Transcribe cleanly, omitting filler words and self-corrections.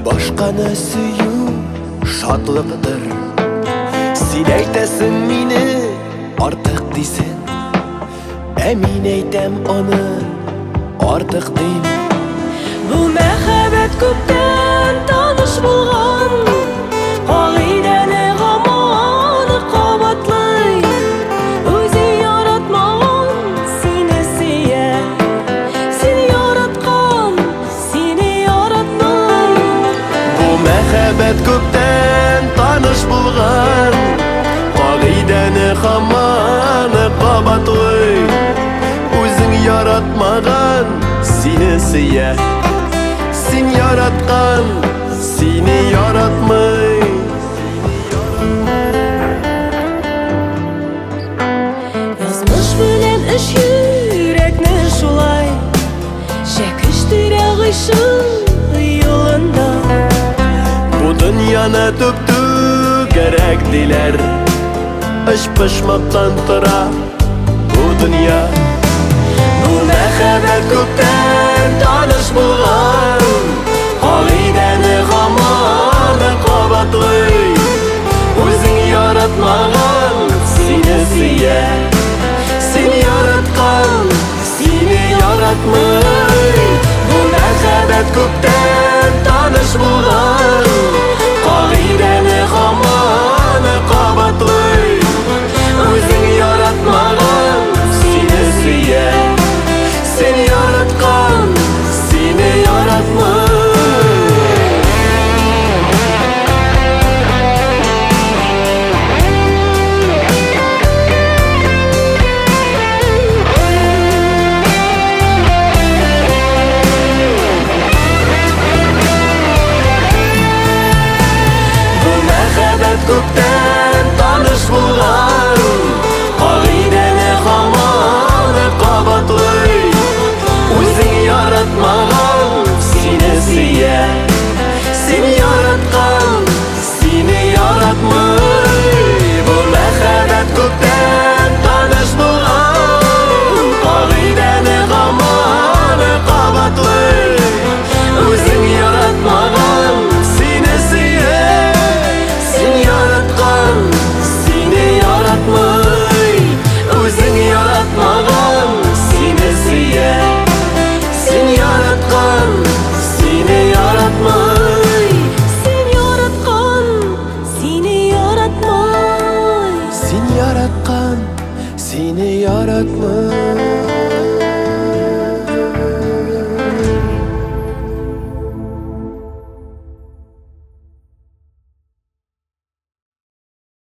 Başqаны süyü şadlıqdır. Sen aytasin meni artıq deysin, men aytam onu artıq deyim. Bu məhəbbət köpdən tanış bulğan, Qalidəni qamanı qabatlay, Özü yaratmağın seni siyə, Seni yaratqan, seni yaratmay. Bu məhəbbət köpdən tanış bulğan, Qalidəni qamanı qabatlay, Özün yaratmağın seni siyə, Sen yaratqan, seni yaratmay. Yazmış bilən iş yürekni şulay, Çəkişdirə qışın yolunda. Bu dünyana töktü gerekliler, iş pişmaktan tıra bu dünya. Bu məhəbbət köpdən tanış bulğan, Qalidəni qamanı qabatlay, Özün yaratmağın seni siyə, Sen yaratqan, seni yaratmay. Bu məhəbbət köpdən tanış bulğan, Qalidəni qamanı qabatlay, Özün yaratmağın seni siyə, Sen yaratqan, seni yaratmay. Bu məhəbbət köpdən tanış bulğan, Qalidəni qamanı qabatlay, Özün yaratmağın seni siyə, Sen yaratqan, seni yaratmay. Bu məhəbbət köpdən tanış bulğan, Qalidəni qamanı qabatlay, Özün yaratmağın seni siyə, Sen yaratqan, seni yaratmay. Özün yaratmağın seni siyə, Sen yaratqan, seni yaratmay. Sen yaratqan, seni yaratmay. Sen yaratqan, seni yaratmay.